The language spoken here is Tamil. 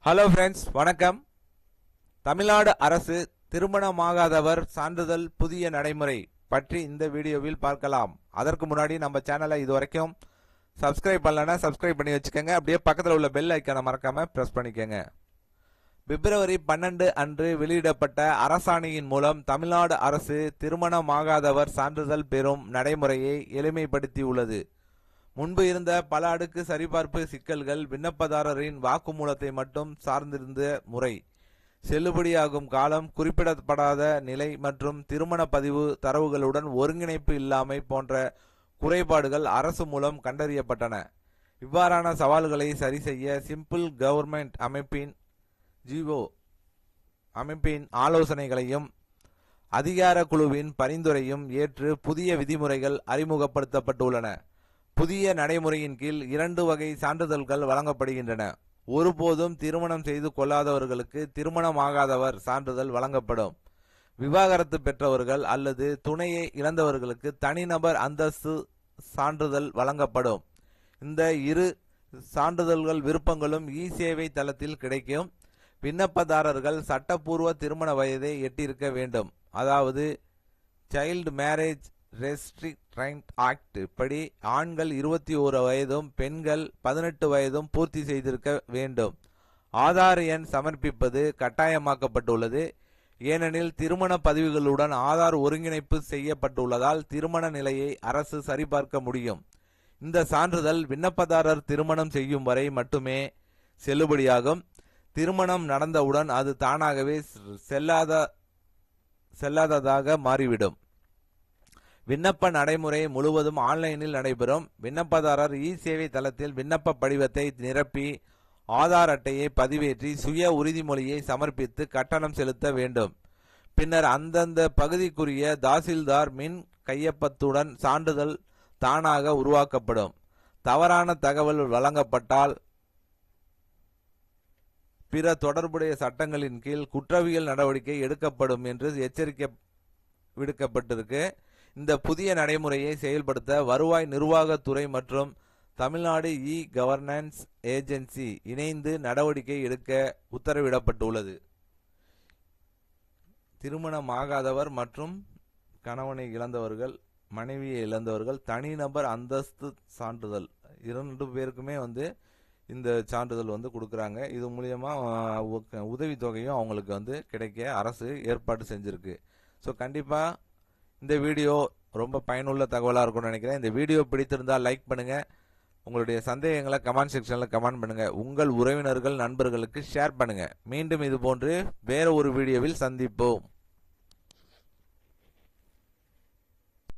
ஹலோ ஃப்ரெண்ட்ஸ், வணக்கம். தமிழ்நாடு அரசு திருமணமாகாதவர் சான்றிதழ் புதிய நடைமுறை பற்றி இந்த வீடியோவில் பார்க்கலாம். அதற்கு முன்னாடி நம்ம சேனலை இதுவரைக்கும் சப்ஸ்கிரைப் பண்ணலன்னா சப்ஸ்கிரைப் பண்ணி வச்சுக்கோங்க. அப்படியே பக்கத்தில் உள்ள பெல் ஐக்கானை மறக்காம பிரஸ் பண்ணிக்கோங்க. பிப்ரவரி 12 அன்று வெளியிடப்பட்ட அரசாணையின் மூலம் தமிழ்நாடு அரசு திருமணமாகாதவர் சான்றிதழ் பெறும் நடைமுறையை எளிமைப்படுத்தியுள்ளது. முன்பு இருந்த பல அடுக்கு சரிபார்ப்பு சிக்கல்கள் விண்ணப்பதாரரின் வாக்குமூலத்தை மட்டும் சார்ந்திருந்த முறை, செல்லுபடியாகும் காலம் குறிப்பிடப்படாத நிலை மற்றும் திருமண பதிவு தரவுகளுடன் ஒருங்கிணைப்பு இல்லாமை போன்ற குறைபாடுகள் அரசு மூலம் கண்டறியப்பட்டன. இவ்வாறான சவால்களை சரி செய்ய சிம்பிள் கவர்மெண்ட் அமைப்பின் ஆலோசனைகளையும் அதிகார குழுவின் பரிந்துரையும் ஏற்று புதிய விதிமுறைகள் அறிமுகப்படுத்தப்பட்டுள்ளன. புதிய நடைமுறையின் கீழ் 2 வகை சான்றிதழ்கள் வழங்கப்படுகின்றன. ஒருபோதும் திருமணம் செய்து கொள்ளாதவர்களுக்கு திருமணமாகாதவர் சான்றிதழ் வழங்கப்படும். விவாகரத்து பெற்றவர்கள் அல்லது துணையை இழந்தவர்களுக்கு தனிநபர் அந்தஸ்து சான்றிதழ் வழங்கப்படும். இந்த இரு சான்றிதழ்கள் விருப்பங்களும் சேவை தளத்தில் கிடைக்கும். விண்ணப்பதாரர்கள் சட்டப்பூர்வ திருமண வயதை எட்டியிருக்க வேண்டும். அதாவது சைல்டு மேரேஜ் ரெஸ்ட்ரிக்ட் ஆக்ட் படி ஆண்கள் 21 வயதும் பெண்கள் 18 வயதும் பூர்த்தி செய்திருக்க வேண்டும். ஆதார் எண் சமர்ப்பிப்பது கட்டாயமாக்கப்பட்டுள்ளது. ஏனெனில் திருமண பதிவுகளுடன் ஆதார் ஒருங்கிணைப்பு செய்யப்பட்டுள்ளதால் திருமண நிலையை அரசு சரிபார்க்க முடியும். இந்த சான்றிதழ் விண்ணப்பதாரர் திருமணம் செய்யும் வரை மட்டுமே செல்லுபடியாகும். திருமணம் நடந்தவுடன் அது தானாகவே செல்லாததாக மாறிவிடும். விண்ணப்ப நடைமுறை முழுவதும் ஆன்லைனில் நடைபெறும். விண்ணப்பதாரர் சேவை தளத்தில் விண்ணப்ப படிவத்தை நிரப்பி ஆதார் அட்டையை பதிவேற்றி சுய உறுதிமொழியை சமர்ப்பித்து கட்டணம் செலுத்த வேண்டும். பின்னர் அந்தந்த பகுதிக்குரிய தாசில்தார் மின் கையொப்பத்துடன் சான்றிதழ் தானாக உருவாக்கப்படும். தவறான தகவல் வழங்கப்பட்டால் பிற தொடர்புடைய சட்டங்களின் கீழ் குற்றவியல் நடவடிக்கை எடுக்கப்படும் என்று எச்சரிக்கை விடுக்கப்பட்டிருக்கு. இந்த புதிய நடைமுறையை செயல்படுத்த வருவாய் நிர்வாகத்துறை மற்றும் தமிழ்நாடு கவர்னன்ஸ் ஏஜென்சி இணைந்து நடவடிக்கை எடுக்க உத்தரவிடப்பட்டுள்ளது. திருமணமாகாதவர் மற்றும் கணவனை இழந்தவர்கள், மனைவியை இழந்தவர்கள் தனிநபர் அந்தஸ்து சான்றிதழ் 2 பேருக்குமே இந்த சான்றிதழ் கொடுக்குறாங்க. இது மூலியமா உதவித்தொகையும் அவங்களுக்கு கிடைக்க அரசு ஏற்பாடு செஞ்சிருக்கு. ஸோ கண்டிப்பா இந்த வீடியோ ரொம்ப பயனுள்ள தகவலாக இருக்கும்னு நினைக்கிறேன். இந்த வீடியோ பிடித்திருந்தால் லைக் பண்ணுங்க. உங்களுடைய சந்தேகங்களை கமெண்ட் செக்ஷனில் கமெண்ட் பண்ணுங்க. உங்கள் உறவினர்கள் நண்பர்களுக்கு ஷேர் பண்ணுங்க. மீண்டும் இது போன்று வேற ஒரு வீடியோவில் சந்திப்போம்.